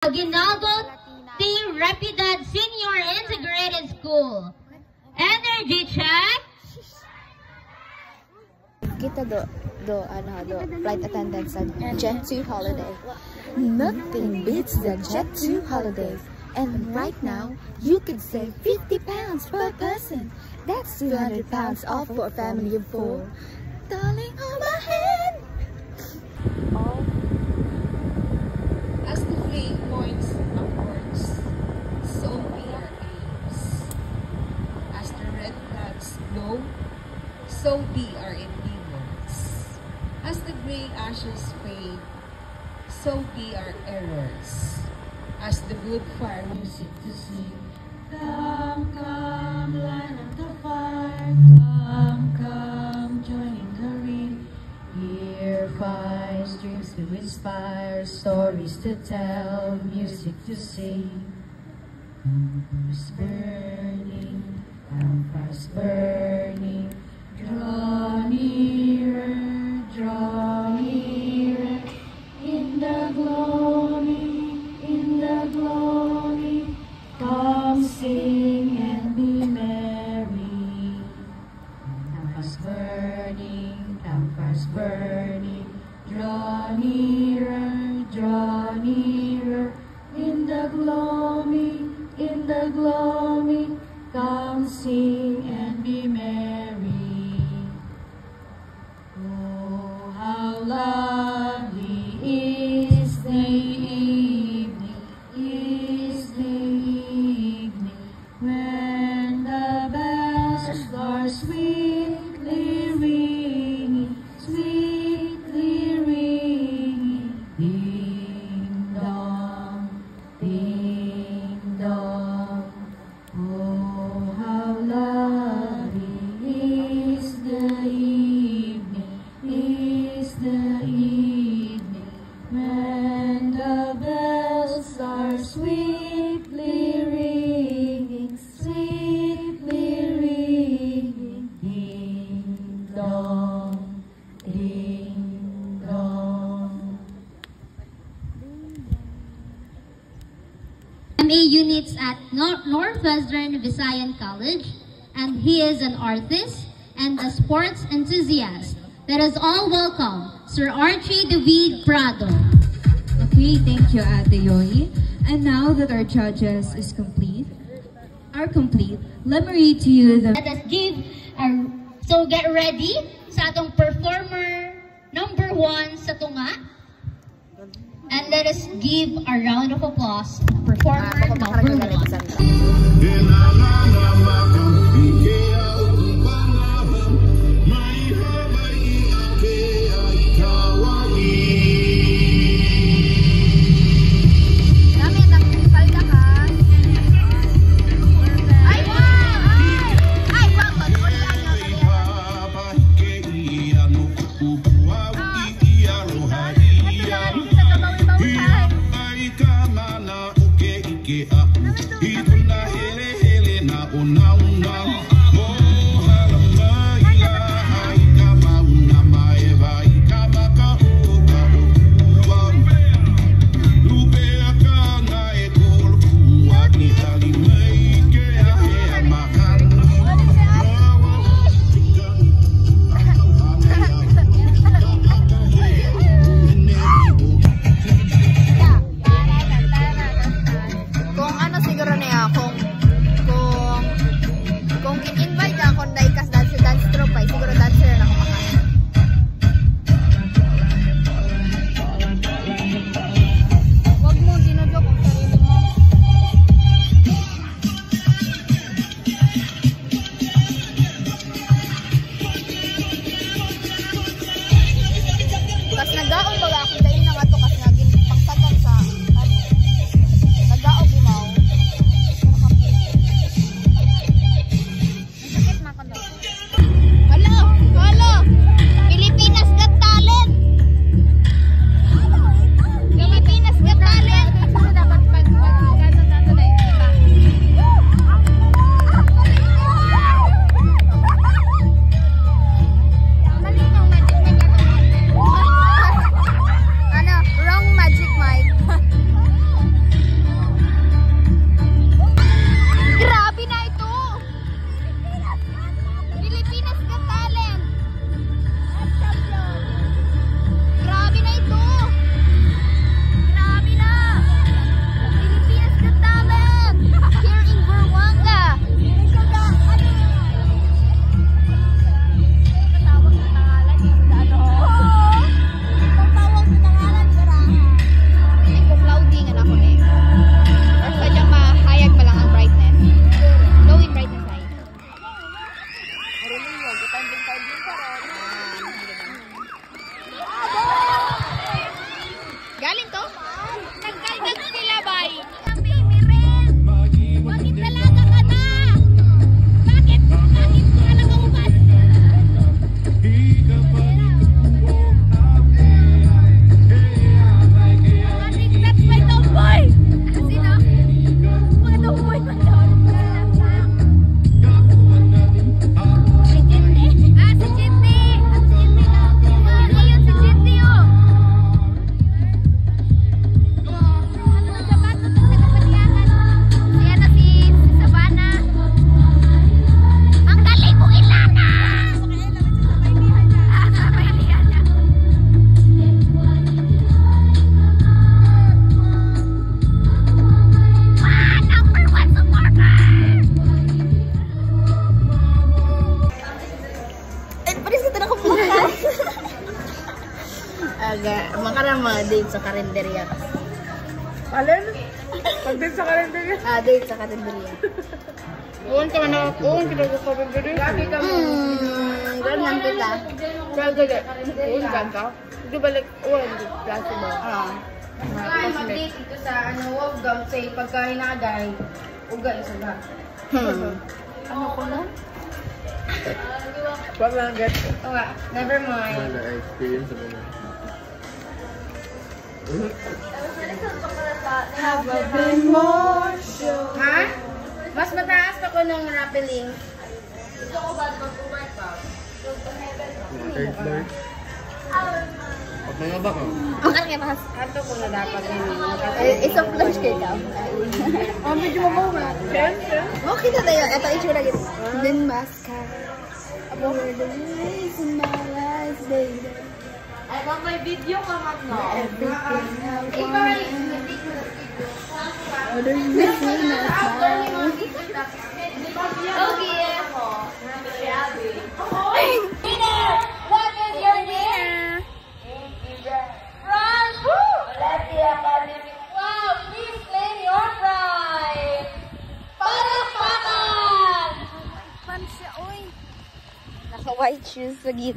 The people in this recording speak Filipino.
Aguinaldo T. Rapidad Senior Integrated School. Energy check. Kita do flight attendants at Jet 2 holiday. Nothing beats the Jet 2 holiday. And right now, you can save 50 pounds per person. That's 200 pounds off for a family of 4. Darling, hold my hand. As the flame points upwards, so be our aims. As the red flags glow, so be our endeavors. As the gray ashes fade, so be our errors. As the good fire music to sing, come, come, light up the fire, come, come, join in the ring. Here fire streams to inspire, stories to tell, music to sing. Embers burning, campfires burning, draw nearer, in the glory, come sing and be merry. Campfires burning, draw nearer, in the glory, come sing and be merry. Oh, how lovely is the evening, when the bells are sweetly ringing, ding dong, ding dong. Oh, how lovely is the evening, when the bells are sweetly ringing, ding dong, ding dong. MA units at Northwestern Visayan College, and he is an artist and a sports enthusiast. Let us all welcome Sir Archie David Prado. Okay, thank you, Ate Yoy. And now that our judges are complete, let me read to you the... Let us give so get ready sa atong performer number 1 sa tunga. And let us give a round of applause to performer number 1. Siguro date sa karinderya. Alin? Pag-date sa kalendarya? Date sa karinderya. Uwan ka na, uwan ka na sa kalendarya. Lagi ka mo. Ganyan kita. Well, gagi. Uwan ka. Di balik, uwan, klase mo. Mag-date ito sa wag gam say pagka hinagay, uga isa ga. Ano ko na? Wag lang, get. Okay, never mind. Experience mo na. Have a bit more show. Ha? Mas mataas pa ko nung rappelling. Third floor. Pag mga ba ka? Ano kaya mas? Ato ko na dapat yun. Isa flash kayo ka. Medyo mabaw na. Ten? Okay na tayo. Ito itsura gitu. Then mascara. You're the ways in my life, baby. Ay, bang may video ka man no? Everything I want. Oh, there's nothing Okay, ako. What is your name? Franz! Let's see academic. Wow, please claim your prize. Palakpakan! Naka-white shoes sa gid.